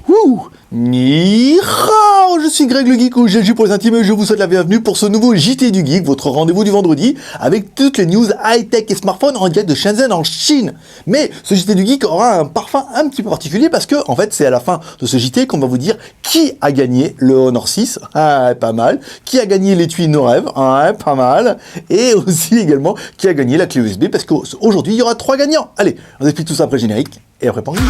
Wouh! Ni hao, je suis Greg le Geek ou GG pour les intimes et je vous souhaite la bienvenue pour ce nouveau JT du Geek, votre rendez-vous du vendredi avec toutes les news high-tech et smartphones en direct de Shenzhen en Chine. Mais ce JT du Geek aura un parfum un petit peu particulier parce que en fait c'est à la fin de ce JT qu'on va vous dire qui a gagné le Honor 6, pas mal, qui a gagné l'étui No Rêve, pas mal, et aussi également qui a gagné la clé USB parce qu'aujourd'hui il y aura 3 gagnants. Allez, on explique tout ça après le générique et après Pangui.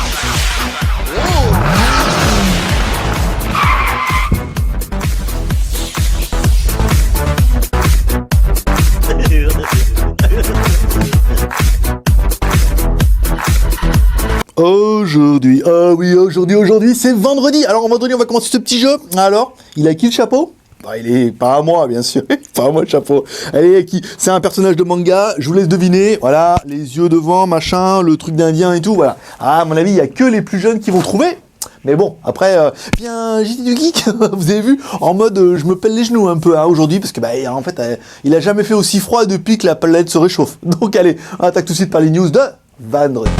Aujourd'hui, c'est vendredi. Alors, vendredi, on va commencer ce petit jeu. Alors, il a qui le chapeau? Bah, il est pas à moi, bien sûr. Pas à moi le chapeau. Allez, qui? C'est un personnage de manga. Je vous laisse deviner. Voilà, les yeux devant, machin, le truc d'Indien et tout. Voilà. Ah, à mon avis, il y a que les plus jeunes qui vont trouver. Mais bon, après, bien, JT du Geek, vous avez vu, en mode, je me pèle les genoux un peu aujourd'hui, parce que, bah, en fait, il a jamais fait aussi froid depuis que la planète se réchauffe. Donc, allez, on attaque tout de suite par les news de vendredi.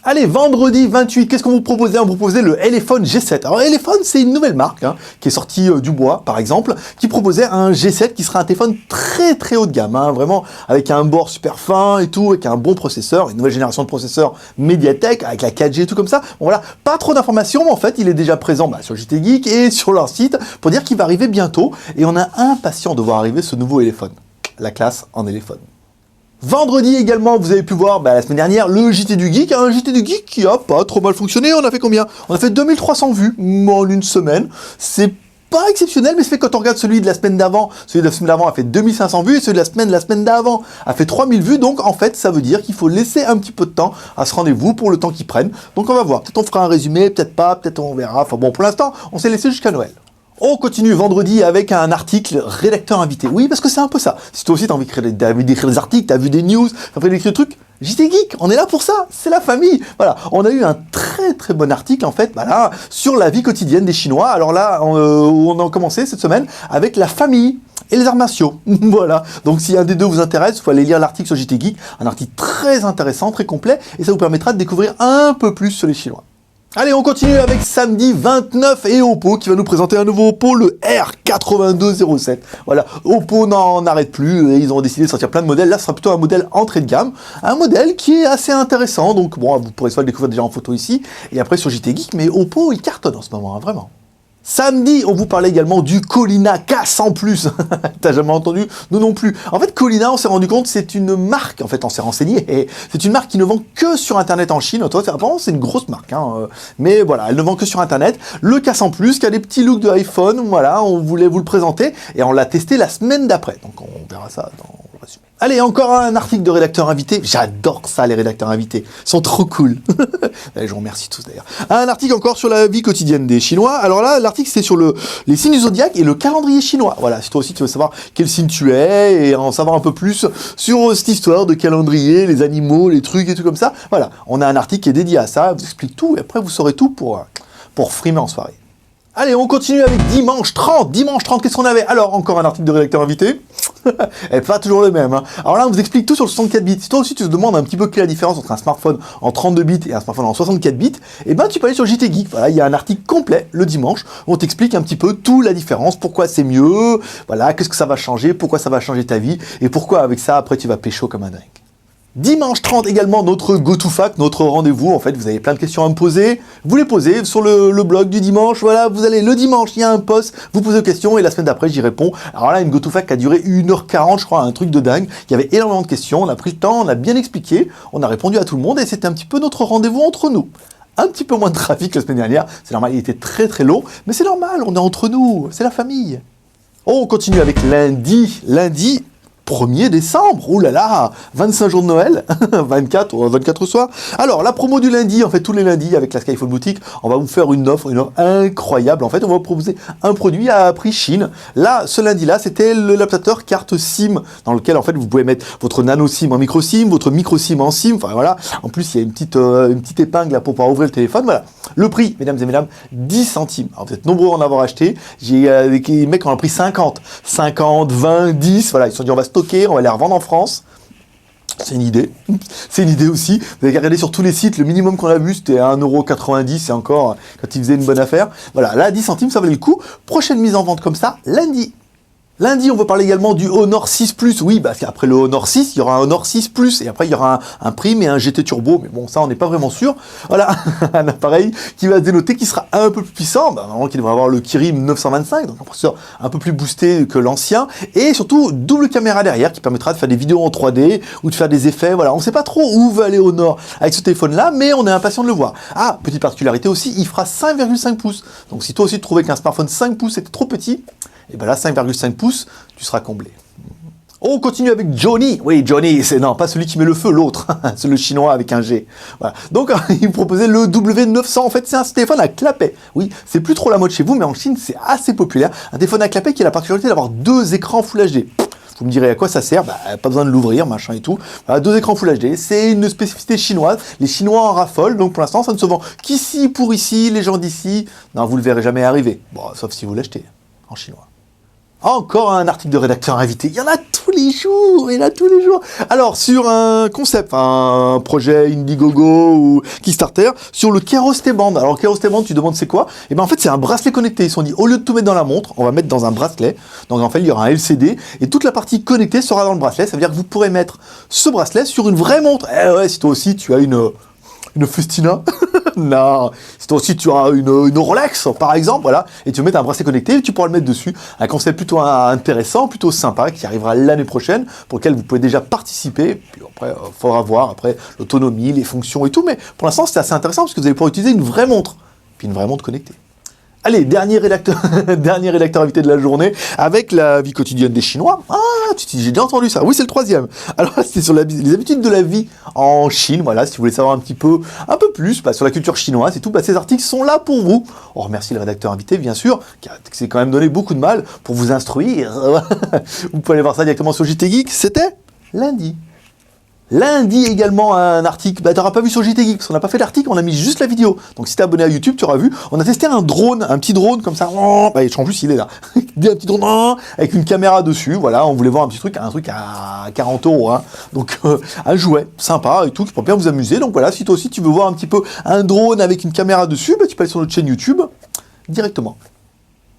Allez, vendredi 28, qu'est-ce qu'on vous proposait? On vous proposait le Elephone G7. Alors, Elephone, c'est une nouvelle marque, qui est sortie du bois, par exemple, qui proposait un G7 qui sera un téléphone très très haut de gamme, vraiment, avec un bord super fin et tout, avec un bon processeur, une nouvelle génération de processeurs Mediatek, avec la 4G et tout comme ça. Bon, voilà, pas trop d'informations, mais en fait, il est déjà présent sur JT Geek et sur leur site pour dire qu'il va arriver bientôt. Et on a impatient de voir arriver ce nouveau Elephone, la classe en Elephone. Vendredi également, vous avez pu voir la semaine dernière le JT du Geek, un JT du Geek qui a pas trop mal fonctionné. On a fait combien? On a fait 2300 vues en une semaine. C'est pas exceptionnel, mais c'est fait quand on regarde celui de la semaine d'avant. Celui de la semaine d'avant a fait 2500 vues et celui de la semaine d'avant a fait 3000 vues. Donc en fait, ça veut dire qu'il faut laisser un petit peu de temps à ce rendez-vous pour le temps qu'ils prennent. Donc on va voir. Peut-être on fera un résumé, peut-être pas, peut-être on verra. Enfin bon, pour l'instant, on s'est laissé jusqu'à Noël. On continue vendredi avec un article rédacteur invité. Oui, parce que c'est un peu ça. Si toi aussi t'as envie d'écrire des articles, t'as vu des news, t'as envie d'écrire des trucs, JT Geek, on est là pour ça, c'est la famille. Voilà, on a eu un très très bon article en fait, sur la vie quotidienne des Chinois. Alors là, on a commencé cette semaine avec la famille et les arts martiaux. Voilà, donc si un des deux vous intéresse, il faut aller lire l'article sur JT Geek, un article très intéressant, très complet, et ça vous permettra de découvrir un peu plus sur les Chinois. Allez, on continue avec samedi 29 et Oppo qui va nous présenter un nouveau Oppo, le R8207. Voilà, Oppo n'en arrête plus et ils ont décidé de sortir plein de modèles. Là, ce sera plutôt un modèle entrée de gamme, un modèle qui est assez intéressant. Donc bon, vous pourrez soit le découvrir déjà en photo ici et après sur JT Geek, mais Oppo, il cartonne en ce moment, vraiment. Samedi, on vous parlait également du Collina K100+. T'as jamais entendu? Nous non plus. En fait, Collina, on s'est rendu compte, c'est une marque, en fait, on s'est renseigné, et c'est une marque qui ne vend que sur Internet en Chine. Apparemment, c'est une grosse marque, mais voilà, elle ne vend que sur Internet. Le K100+, qui a des petits looks de iPhone, voilà, on voulait vous le présenter, et on l'a testé la semaine d'après. Donc, on verra ça dans le résumé. Allez, encore un article de rédacteur invité. J'adore ça, les rédacteurs invités. Ils sont trop cool. Je vous remercie tous d'ailleurs. Un article encore sur la vie quotidienne des Chinois. Alors là, l'article, c'est sur les signes du zodiaque et le calendrier chinois. Voilà, si toi aussi tu veux savoir quel signe tu es et en savoir un peu plus sur cette histoire de calendrier, les animaux, les trucs et tout comme ça. Voilà, on a un article qui est dédié à ça. Je vous explique tout et après vous saurez tout pour frimer en soirée. Allez, on continue avec dimanche 30. Dimanche 30, qu'est-ce qu'on avait? Alors, encore un article de rédacteur invité. Et pas toujours le même. Alors là, on vous explique tout sur le 64 bits. Si toi aussi tu te demandes un petit peu quelle est la différence entre un smartphone en 32 bits et un smartphone en 64 bits, eh ben tu peux aller sur JT Geek. Voilà, il y a un article complet le dimanche où on t'explique un petit peu toute la différence, pourquoi c'est mieux, voilà, qu'est-ce que ça va changer, pourquoi ça va changer ta vie et pourquoi avec ça après tu vas pécho comme un dingue. Dimanche 30 également, notre GoToFact, notre rendez-vous. En fait, vous avez plein de questions à me poser. Vous les posez sur le blog du dimanche. Voilà, vous allez le dimanche, il y a un post, vous posez vos questions et la semaine d'après, j'y réponds. Alors là, une GoToFact qui a duré 1h40, je crois, un truc de dingue. Il y avait énormément de questions, on a pris le temps, on a bien expliqué, on a répondu à tout le monde et c'était un petit peu notre rendez-vous entre nous. Un petit peu moins de trafic la semaine dernière, c'est normal, il était très très long, mais c'est normal, on est entre nous, c'est la famille. On continue avec lundi. 1er décembre, ouh là là, 25 jours de Noël, 24 soirs. Alors, la promo du lundi, en fait, tous les lundis, avec la Skyphone Boutique, on va vous faire une offre incroyable. En fait, on va vous proposer un produit à prix Chine. Là, ce lundi-là, c'était l'adaptateur carte SIM, dans lequel, en fait, vous pouvez mettre votre nano SIM en micro SIM, votre micro SIM en SIM, enfin voilà. En plus, il y a une petite épingle là pour pouvoir ouvrir le téléphone, voilà. Le prix, mesdames et mesdames, 10 centimes. Alors, vous êtes nombreux à en avoir acheté. J'ai des mecs qui ont pris 50, 20, 10, voilà. Ils se sont dit, on va stocker, on va les revendre en France. C'est une idée. C'est une idée aussi. Vous avez regardé sur tous les sites, le minimum qu'on a vu, c'était 1,90 € et encore, quand ils faisaient une bonne affaire. Voilà, là, 10 centimes, ça valait le coup. Prochaine mise en vente comme ça, lundi. Lundi, on va parler également du Honor 6 Plus. Oui, parce qu'après le Honor 6, il y aura un Honor 6 Plus. Et après, il y aura un Prime et un GT Turbo. Mais bon, ça, on n'est pas vraiment sûr. Voilà, un appareil qui va se dénoter, qui sera un peu plus puissant. Normalement, qui devrait avoir le Kirin 925, donc un processeur un peu plus boosté que l'ancien. Et surtout, double caméra derrière qui permettra de faire des vidéos en 3D ou de faire des effets. Voilà, on ne sait pas trop où va aller Honor avec ce téléphone-là, mais on est impatient de le voir. Ah, petite particularité aussi, il fera 5,5 pouces. Donc si toi aussi tu trouvais qu'un smartphone 5 pouces était trop petit, et bien là, 5,5 pouces, tu seras comblé. On continue avec Johnny. Oui, Johnny, c'est non, pas celui qui met le feu, l'autre. C'est le chinois avec un G. Voilà. Donc, il me proposait le W900. En fait, c'est un téléphone à clapet. Oui, c'est plus trop la mode chez vous, mais en Chine, c'est assez populaire. Un téléphone à clapet qui a la particularité d'avoir 2 écrans Full HD. Vous me direz à quoi ça sert, bah, pas besoin de l'ouvrir, machin et tout. Voilà, 2 écrans Full HD, c'est une spécificité chinoise. Les Chinois en raffolent, donc pour l'instant, ça ne se vend qu'ici, pour ici, les gens d'ici. Non, vous le verrez jamais arriver. Bon, sauf si vous l'achetez en chinois. Encore un article de rédacteur invité. Il y en a tous les jours, il y en a tous les jours. Alors, sur un concept, un projet Indiegogo ou Kickstarter, sur le Keros Band. Alors, Keros Band, tu demandes c'est quoi? Et bien en fait, c'est un bracelet connecté. Ils se sont dit, au lieu de tout mettre dans la montre, on va mettre dans un bracelet. Donc en fait, il y aura un LCD et toute la partie connectée sera dans le bracelet. Ça veut dire que vous pourrez mettre ce bracelet sur une vraie montre. Eh ouais, si toi aussi tu as une Festina. Non, si toi aussi tu as une Rolex, par exemple, voilà, et tu veux mettre un bracelet connecté, et tu pourras le mettre dessus. Un concept plutôt intéressant, plutôt sympa, qui arrivera l'année prochaine, pour lequel vous pouvez déjà participer. Puis après, il faudra voir après l'autonomie, les fonctions et tout, mais pour l'instant, c'est assez intéressant, parce que vous allez pouvoir utiliser une vraie montre, puis une vraie montre connectée. Allez, dernier rédacteur invité de la journée, avec la vie quotidienne des Chinois. Ah, j'ai déjà entendu ça. Oui, c'est le 3e. Alors là, c'était sur les habitudes de la vie en Chine. Voilà, si vous voulez savoir un peu plus sur la culture chinoise et tout, ces articles sont là pour vous. On remercie le rédacteur invité, bien sûr, qui s'est quand même donné beaucoup de mal pour vous instruire. Vous pouvez aller voir ça directement sur JT Geek. C'était lundi. Lundi également un article, t'auras pas vu sur JT Geek, parce qu'on n'a pas fait l'article, on a mis juste la vidéo. Donc si t'es abonné à YouTube, tu auras vu, on a testé un drone, un petit drone comme ça, en plus il est là, un petit drone avec une caméra dessus, voilà, on voulait voir un truc à 40 €, hein. Donc un jouet, sympa et tout, qui pourrait bien vous amuser. Donc voilà, si toi aussi tu veux voir un petit peu un drone avec une caméra dessus, tu peux aller sur notre chaîne YouTube, directement.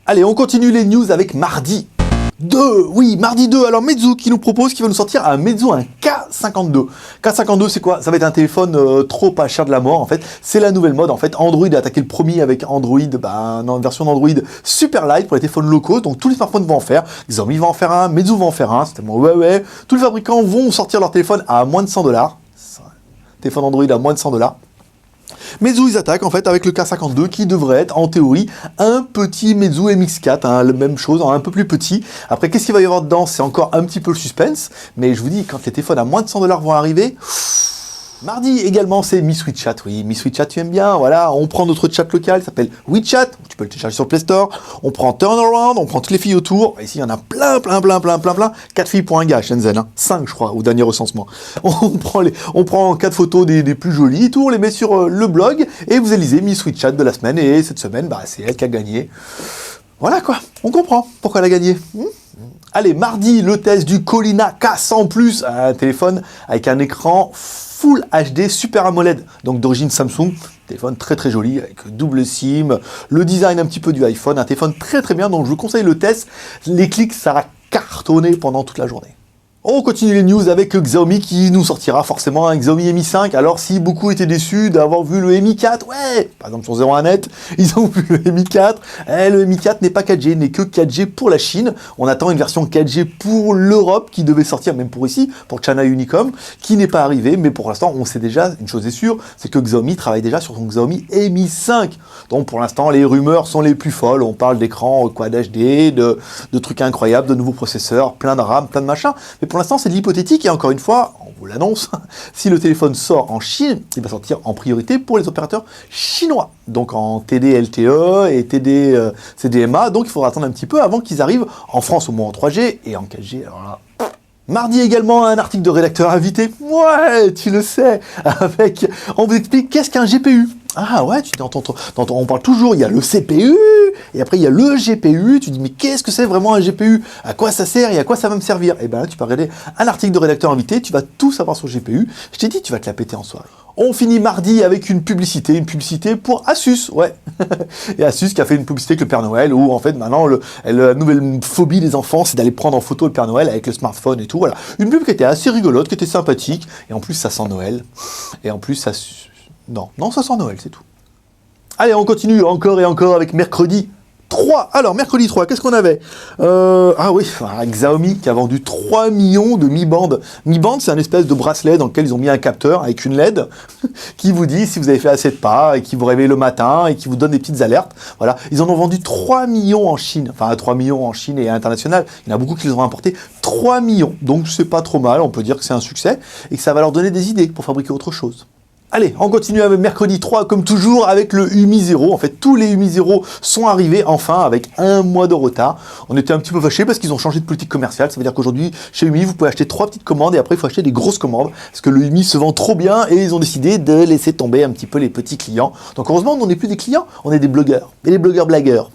Allez, on continue les news avec mardi 2, oui, mardi 2, alors Meizu qui va nous sortir un Meizu, un K52. K52, c'est quoi? Ça va être un téléphone trop pas cher de la mort, en fait. C'est la nouvelle mode, en fait. Android a attaqué le premier avec Android, une version d'Android super light pour les téléphones locaux, donc tous les smartphones vont en faire. Xiaomi va en faire un, Meizu va en faire un, c'est tellement ouais. Tous les fabricants vont sortir leur téléphone à moins de 100 $. Téléphone Android à moins de 100 $. Meizu, ils attaquent en fait avec le K52 qui devrait être en théorie un petit Meizu MX4, hein, la même chose, un peu plus petit. Après, qu'est-ce qu'il va y avoir dedans? C'est encore un petit peu le suspense, mais je vous dis, quand les téléphones à moins de 100 $ vont arriver... Mardi également, c'est Mi Chat. Oui, Mi Chat, tu aimes bien. Voilà, on prend notre chat local, ça s'appelle WeChat. Tu peux le télécharger sur le Play Store. On prend Turnaround, on prend toutes les filles autour. Ici, il y en a plein. 4 filles pour un gars, Shenzhen. Hein. 5, je crois, au dernier recensement. On prend 4 photos des plus jolies et tout. On les met sur le blog et vous élisez Mi Chat de la semaine. Et cette semaine, c'est elle qui a gagné. Voilà quoi, on comprend pourquoi elle a gagné. Allez, mardi, le test du Colina K100+, un téléphone avec un écran Full HD Super AMOLED, donc d'origine Samsung, téléphone très très joli, avec double SIM, le design un petit peu du iPhone, un téléphone très très bien, donc je vous conseille le test, les clics, ça va cartonner pendant toute la journée. On continue les news avec Xiaomi qui nous sortira forcément un Xiaomi Mi 5. Alors si beaucoup étaient déçus d'avoir vu le Mi 4, ouais, par exemple sur 01net, ils ont vu le Mi 4. Le Mi 4 n'est pas 4G, n'est que 4G pour la Chine. On attend une version 4G pour l'Europe qui devait sortir même pour ici, pour China Unicom, qui n'est pas arrivée. Mais pour l'instant, on sait déjà, une chose est sûre, c'est que Xiaomi travaille déjà sur son Xiaomi Mi 5. Donc pour l'instant, les rumeurs sont les plus folles. On parle d'écran Quad HD, de trucs incroyables, de nouveaux processeurs, plein de RAM, plein de machins. Mais pour l'instant, c'est de l'hypothétique et encore une fois, on vous l'annonce, si le téléphone sort en Chine, il va sortir en priorité pour les opérateurs chinois. Donc en TD LTE et TD CDMA, donc il faudra attendre un petit peu avant qu'ils arrivent en France au moins en 3G et en 4G. Alors là... Mardi également, un article de rédacteur invité. Ouais, tu le sais. On vous explique qu'est-ce qu'un GPU. Ah ouais, on parle toujours, il y a le CPU, et après il y a le GPU, tu dis mais qu'est-ce que c'est vraiment un GPU? À quoi ça sert et à quoi ça va me servir? Et ben là tu peux regarder un article de rédacteur invité, tu vas tout savoir sur le GPU, je t'ai dit tu vas te la péter en soirée. On finit mardi avec une publicité pour Asus, ouais. Et Asus qui a fait une publicité avec le Père Noël, où en fait maintenant la nouvelle phobie des enfants c'est d'aller prendre en photo le Père Noël avec le smartphone et tout, voilà. Une pub qui était assez rigolote, qui était sympathique, et en plus ça sent Noël, et en plus ça... Non, ça sent Noël, c'est tout. Allez, on continue encore et encore avec mercredi 3. Alors, mercredi 3, qu'est-ce qu'on avait? Ah oui, Xiaomi qui a vendu 3 millions de Mi Band. Mi Band, c'est un espèce de bracelet dans lequel ils ont mis un capteur avec une LED qui vous dit si vous avez fait assez de pas et qui vous réveille le matin et qui vous donne des petites alertes. Voilà, ils en ont vendu 3 millions en Chine. Enfin, 3 millions en Chine et à l'international. Il y en a beaucoup qui les ont importés. 3 millions. Donc, c'est pas trop mal. On peut dire que c'est un succès et que ça va leur donner des idées pour fabriquer autre chose. Allez, on continue avec mercredi 3, comme toujours, avec le Umi 0. En fait, tous les Umi 0 sont arrivés, enfin, avec un mois de retard. On était un petit peu fâchés parce qu'ils ont changé de politique commerciale. Ça veut dire qu'aujourd'hui, chez Umi, vous pouvez acheter 3 petites commandes et après, il faut acheter des grosses commandes parce que le Umi se vend trop bien et ils ont décidé de laisser tomber un petit peu les petits clients. Donc, heureusement, on n'est plus des clients, on est des blogueurs. Et les blogueurs blagueurs.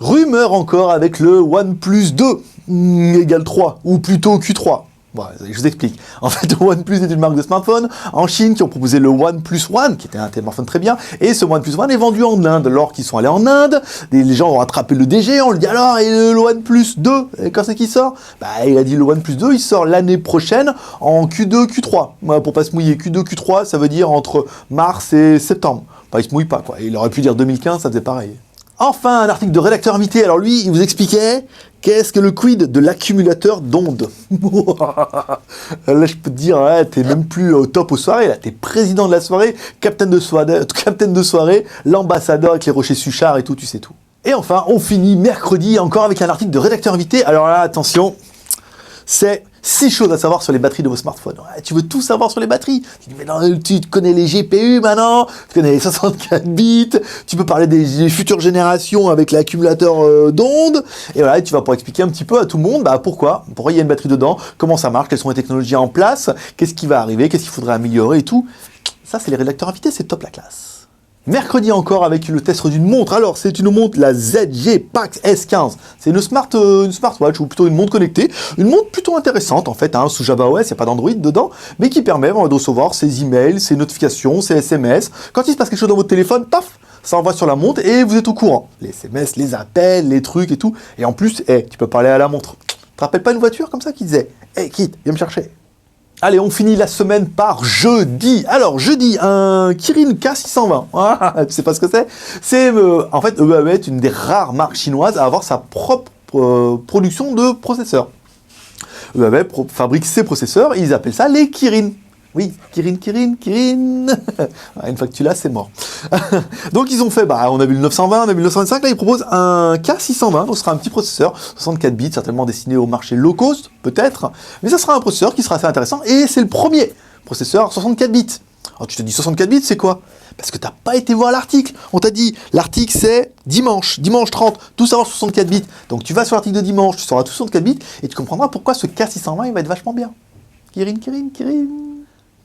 Rumeur encore avec le OnePlus 2 égale 3, ou plutôt Q3. Bon, je vous explique. En fait, OnePlus est une marque de smartphone en Chine qui ont proposé le OnePlus One, qui était un téléphone très bien, et ce OnePlus One est vendu en Inde. Alors qu'ils sont allés en Inde, les gens ont attrapé le DG, on lui dit alors, et le OnePlus 2, et quand c'est qu'il sort? Bah, il a dit le OnePlus 2, il sort l'année prochaine en Q2, Q3. Pour pas se mouiller, Q2, Q3, ça veut dire entre mars et septembre. Enfin, il se mouille pas, quoi. Il aurait pu dire 2015, ça faisait pareil. Enfin, un article de rédacteur invité. Alors lui, il vous expliquait qu'est-ce que le quid de l'accumulateur d'ondes. Là, je peux te dire, ouais, t'es même plus au top aux soirées. Là, t'es président de la soirée, capitaine de soirée, l'ambassadeur avec les rochers Suchard et tout, tu sais tout. Et enfin, on finit mercredi encore avec un article de rédacteur invité. Alors là, attention, c'est 6 choses à savoir sur les batteries de vos smartphones. Ouais, tu veux tout savoir sur les batteries. Tu dis, mais non, tu connais les GPU maintenant, tu connais les 64 bits, tu peux parler des futures générations avec l'accumulateur d'ondes. Et voilà, tu vas pouvoir expliquer un petit peu à tout le monde pourquoi il y a une batterie dedans, comment ça marche, quelles sont les technologies en place, qu'est-ce qui va arriver, qu'est-ce qu'il faudrait améliorer et tout. Ça, c'est les rédacteurs invités, c'est top la classe. Mercredi encore avec le test d'une montre. Alors, c'est une montre, la ZG Pax S15. C'est une smartwatch ou plutôt une montre connectée. Une montre plutôt intéressante en fait, sous Java OS, il n'y a pas d'Android dedans, mais qui permet de recevoir ses emails, ses notifications, ses SMS. Quand il se passe quelque chose dans votre téléphone, paf, ça envoie sur la montre et vous êtes au courant. Les SMS, les appels, les trucs et tout. Et en plus, tu peux parler à la montre. Tu te rappelles pas une voiture comme ça qui disait « Hey Kit, viens me chercher ». Allez, on finit la semaine par jeudi. Alors, jeudi, un Kirin K620. Ah, tu sais pas ce que c'est? C'est, en fait, EAE est une des rares marques chinoises à avoir sa propre production de processeurs. EAE fabrique ses processeurs et ils appellent ça les Kirin. Oui, Kirin. Une fois que tu l'as, c'est mort. Donc ils ont fait, on a vu le 920, on a vu le 925, là ils proposent un K620, donc ce sera un petit processeur, 64 bits, certainement destiné au marché low cost, peut-être, mais ça sera un processeur qui sera assez intéressant, et c'est le premier processeur 64 bits. Alors tu te dis 64 bits, c'est quoi? Parce que t'as pas été voir l'article. On t'a dit, l'article c'est dimanche 30, tout savoir 64 bits. Donc tu vas sur l'article de dimanche, tu sauras tout 64 bits, et tu comprendras pourquoi ce K620 il va être vachement bien. Kirin.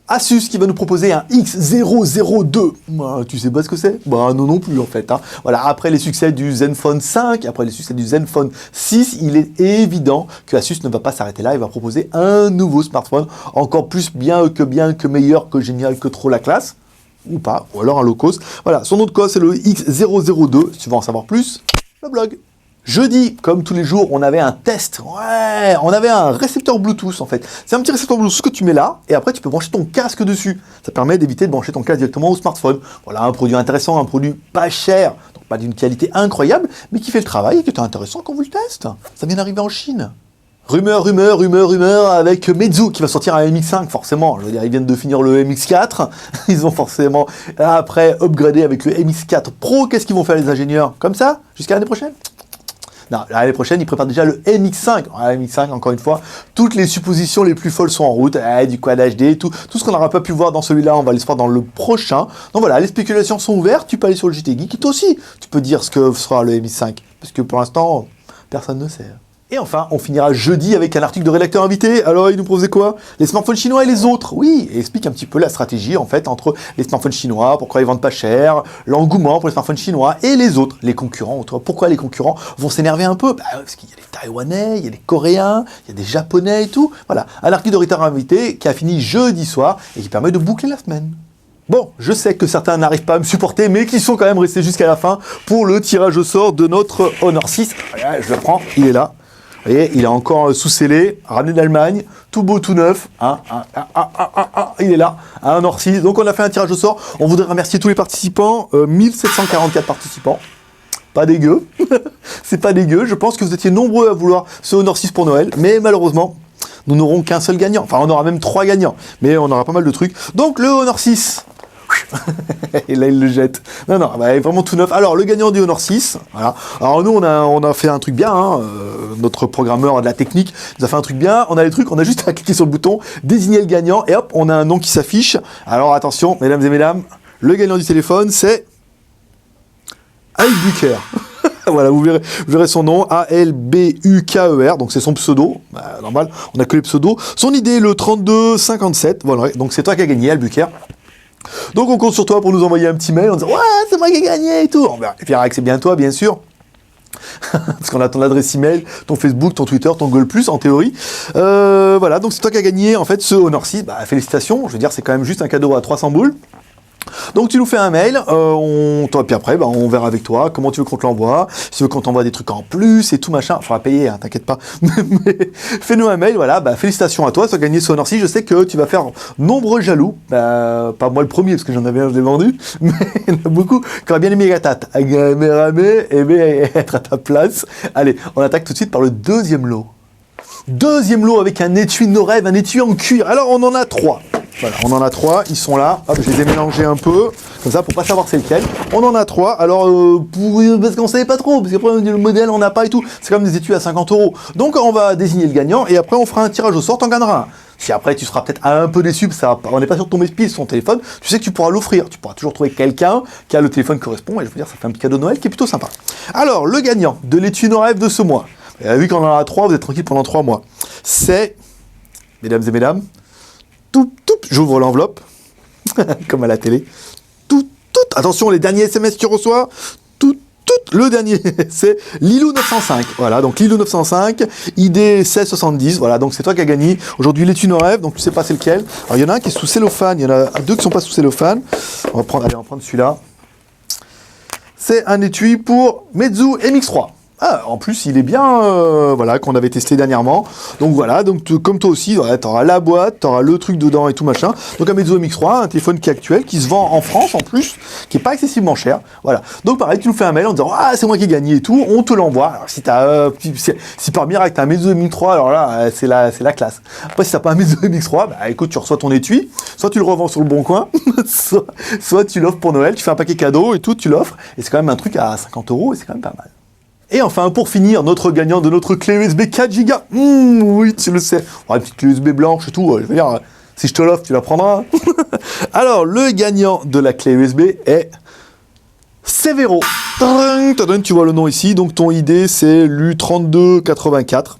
Asus qui va nous proposer un X002. Tu sais pas ce que c'est? Non plus en fait. Voilà, après les succès du Zenfone 5, après les succès du Zenfone 6, il est évident que Asus ne va pas s'arrêter là. Il va proposer un nouveau smartphone encore plus bien, que meilleur, que génial, que trop la classe. Ou pas, ou alors un low cost. Voilà, son nom de code c'est le X002. Si tu veux en savoir plus, le blog. Jeudi, comme tous les jours, on avait un test. Ouais, on avait un récepteur Bluetooth en fait. C'est un petit récepteur Bluetooth que tu mets là, et après tu peux brancher ton casque dessus. Ça permet d'éviter de brancher ton casque directement au smartphone. Voilà, un produit intéressant, un produit pas cher, donc pas d'une qualité incroyable, mais qui fait le travail et qui est intéressant quand vous le testez. Ça vient d'arriver en Chine. Rumeur avec Meizu qui va sortir un MX5 forcément. Je veux dire, ils viennent de finir le MX4. Ils ont forcément après upgradé avec le MX4 Pro. Qu'est-ce qu'ils vont faire les ingénieurs? Comme ça? Jusqu'à l'année prochaine? Non, l'année prochaine, ils préparent déjà le MX5. Le MX5, encore une fois, toutes les suppositions les plus folles sont en route. Du Quad HD, tout ce qu'on n'aura pas pu voir dans celui-là, on va le voir dans le prochain. Donc voilà, les spéculations sont ouvertes. Tu peux aller sur le JT Geek. Et toi aussi, tu peux dire ce que sera le MX5. Parce que pour l'instant, personne ne sait. Et enfin, on finira jeudi avec un article de rédacteur invité. Alors, il nous proposait quoi? Les smartphones chinois et les autres. Oui, et explique un petit peu la stratégie, en fait, entre les smartphones chinois, pourquoi ils vendent pas cher, l'engouement pour les smartphones chinois, et les autres, les concurrents. Pourquoi les concurrents vont s'énerver un peu? Parce qu'il y a les Taïwanais, il y a les Coréens, il y a des Japonais et tout. Voilà, un article de rédacteur invité qui a fini jeudi soir et qui permet de boucler la semaine. Bon, je sais que certains n'arrivent pas à me supporter, mais qui sont quand même restés jusqu'à la fin pour le tirage au sort de notre Honor 6. Voilà, je le prends, il est là. Vous voyez, il est encore sous-scellé, ramené d'Allemagne, tout beau, tout neuf. Il est là, un Honor 6. Donc on a fait un tirage au sort. On voudrait remercier tous les participants, 1744 participants. Pas dégueu, c'est pas dégueu. Je pense que vous étiez nombreux à vouloir ce Honor 6 pour Noël, mais malheureusement, nous n'aurons qu'un seul gagnant. Enfin, on aura même 3 gagnants, mais on aura pas mal de trucs. Donc le Honor 6... Et là il le jette. Non, vraiment tout neuf. Alors le gagnant du Honor 6, voilà. Alors nous on a fait un truc bien, hein. Notre programmeur de la technique nous a fait un truc bien. On a les trucs, on a juste à cliquer sur le bouton, désigner le gagnant, et hop, on a un nom qui s'affiche. Alors attention, mesdames et mesdames, le gagnant du téléphone c'est Albuquerque. Voilà, vous verrez son nom, A-L-B-U-K-E-R, donc c'est son pseudo, normal, on a que les pseudos. Son idée, le 3257, voilà, donc c'est toi qui as gagné, Albuquerque. Donc on compte sur toi pour nous envoyer un petit mail en disant « Ouais, c'est moi qui ai gagné » et tout. On verra que c'est bien toi, bien sûr. Parce qu'on a ton adresse email, ton Facebook, ton Twitter, ton Google+, en théorie. Voilà, donc c'est toi qui as gagné, en fait, ce Honor 6. Félicitations, je veux dire, c'est quand même juste un cadeau à 300 boules. Donc tu nous fais un mail, puis après on verra avec toi comment tu veux qu'on te l'envoie, si tu veux qu'on t'envoie des trucs en plus et tout machin, il faudra payer, hein, t'inquiète pas, mais fais-nous un mail, voilà, félicitations à toi, tu as gagné ce Honor 6, je sais que tu vas faire nombreux jaloux, pas moi le premier parce que j'en avais un, je l'ai vendu, mais il y en a beaucoup qui auraient bien aimé être à ta place. Allez, on attaque tout de suite par le deuxième lot. Deuxième lot avec un étui de nos rêves, un étui en cuir, alors on en a 3. Voilà, on en a 3, ils sont là. Hop, je les ai mélangés un peu, comme ça, pour pas savoir c'est lequel. On en a 3, alors, parce qu'on savait pas trop, parce qu'après, le modèle, on n'a pas et tout. C'est comme des étuis à 50 €. Donc, on va désigner le gagnant, et après, on fera un tirage au sort, t'en gagneras un. Si après, tu seras peut-être un peu déçu, parce qu'on n'est pas sûr de tomber pile sur ton téléphone, tu sais que tu pourras l'offrir. Tu pourras toujours trouver quelqu'un qui a le téléphone qui correspond, et je veux dire, ça fait un petit cadeau de Noël qui est plutôt sympa. Alors, le gagnant de l'étui nos rêves de ce mois, vu qu'on en a 3, vous êtes tranquille pendant 3 mois, c'est, mesdames et mesdames, j'ouvre l'enveloppe, comme à la télé. Attention, les derniers SMS que tu reçois. Le dernier, c'est Lilou905. Voilà, donc Lilou905, ID 1670. Voilà, donc c'est toi qui as gagné. Aujourd'hui, l'étui nos rêves, donc tu sais pas c'est lequel. Alors, il y en a un qui est sous cellophane, il y en a 2 qui sont pas sous cellophane. On va prendre celui-là. C'est un étui pour Meizu MX3. En plus, il est bien, voilà, qu'on avait testé dernièrement. Donc voilà, donc comme toi aussi, voilà, tu auras la boîte, tu auras le truc dedans et tout machin. Donc un Meizu MX3, un téléphone qui est actuel, qui se vend en France en plus, qui est pas excessivement cher. Voilà. Donc pareil, tu nous fais un mail en disant c'est moi qui ai gagné et tout, on te l'envoie. Alors si t'as, si par miracle t'as un Meizu MX3, alors là c'est la classe. Après si t'as pas un Meizu MX3, écoute, tu reçois ton étui, soit tu le revends sur le bon coin, soit tu l'offres pour Noël, tu fais un paquet cadeau et tout, tu l'offres, et c'est quand même un truc à 50 € et c'est quand même pas mal. Et enfin, pour finir, notre gagnant de notre clé USB 4 Go. Oui, tu le sais. Une petite clé USB blanche et tout. Je veux dire, si je te l'offre, tu la prendras. Alors, le gagnant de la clé USB est Severo. Tu vois le nom ici. Donc, ton ID, c'est LU3284.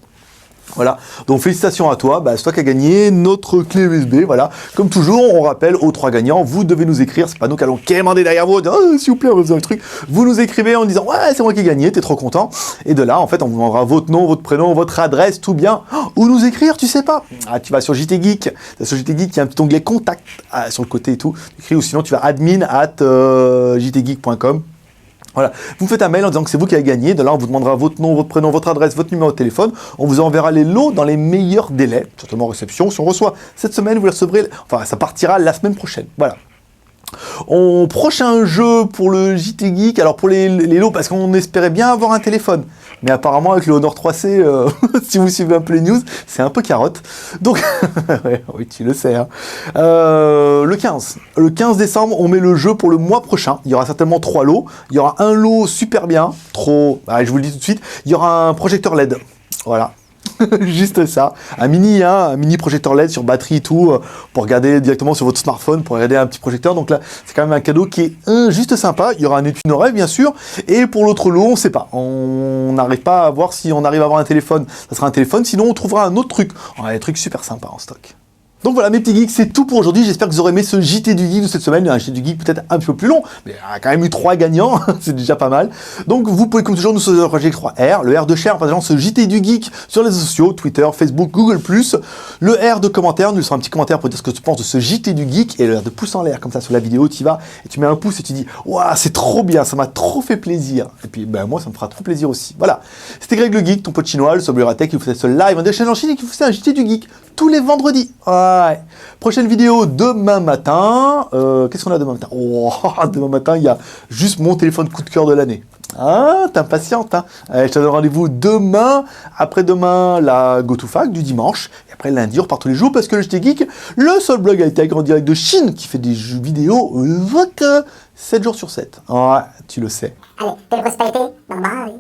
Voilà, donc félicitations à toi, c'est toi qui as gagné notre clé USB, voilà. Comme toujours, on rappelle aux 3 gagnants, vous devez nous écrire, c'est pas nous qui allons quémander derrière vous, s'il vous plaît, on va faire le truc. Vous nous écrivez en disant, ouais, c'est moi qui ai gagné, t'es trop content. Et de là, en fait, on vous demandera votre nom, votre prénom, votre adresse, tout bien. Où nous écrire, tu sais pas. Tu vas sur JT Geek, sur JT Geek, il y a un petit onglet contact sur le côté et tout. Tu écris, ou sinon tu vas admin@jtgeek.com. Voilà, vous faites un mail en disant que c'est vous qui avez gagné. De là, on vous demandera votre nom, votre prénom, votre adresse, votre numéro de téléphone. On vous enverra les lots dans les meilleurs délais, certainement réception. Si on reçoit cette semaine, vous les recevrez. Enfin, ça partira la semaine prochaine. Voilà. Prochain jeu pour le JT Geek, alors pour les lots, parce qu'on espérait bien avoir un téléphone. Mais apparemment, avec le Honor 3C, si vous suivez un peu les news, c'est un peu carotte. Donc, oui, tu le sais. Hein. Le 15 décembre, on met le jeu pour le mois prochain. Il y aura certainement 3 lots. Il y aura un lot super bien, je vous le dis tout de suite. Il y aura un projecteur LED. Voilà. Juste ça. Un mini projecteur LED sur batterie et tout, pour regarder directement sur votre smartphone, pour regarder un petit projecteur. Donc là, c'est quand même un cadeau qui est juste sympa. Il y aura un étui d'oreille, bien sûr. Et pour l'autre lot, on sait pas. On n'arrive pas à voir si on arrive à avoir un téléphone. Ça sera un téléphone. Sinon, on trouvera un autre truc. On a des trucs super sympas en stock. Donc voilà mes petits geeks, c'est tout pour aujourd'hui. J'espère que vous aurez aimé ce JT du Geek de cette semaine. Un JT du Geek peut-être un petit peu plus long, mais il y a quand même eu 3 gagnants, c'est déjà pas mal. Donc vous pouvez comme toujours nous soutenir avec 3R, le R de share, par exemple ce JT du Geek sur les réseaux sociaux, Twitter, Facebook, Google+, le R de commentaire, nous laissons un petit commentaire pour dire ce que tu penses de ce JT du Geek, et le R de pouce en l'air, comme ça sur la vidéo, tu y vas, et tu mets un pouce et tu dis « Waouh, c'est trop bien, ça m'a trop fait plaisir !» Et puis ben, moi, ça me fera trop plaisir aussi. Voilà, c'était Greg le Geek, ton pote chinois, le Sobluratech, qui vous fait ce live en deux chaînes en Chine et qui vous fait un JT du Geek tous les vendredis. Ouais. Prochaine vidéo demain matin. Qu'est-ce qu'on a demain matin? Oh, demain matin, il y a juste mon téléphone coup de cœur de l'année. Ah, t'es impatiente, hein? Allez, je te donne rendez-vous demain. Après-demain, la GoToFac du dimanche. Et après, lundi, on repart tous les jours parce que le JT Geek, le seul blog high-tech en direct de Chine qui fait des jeux vidéo 7 jours sur 7. Ouais, tu le sais. Allez, belle prospérité. Bye bye.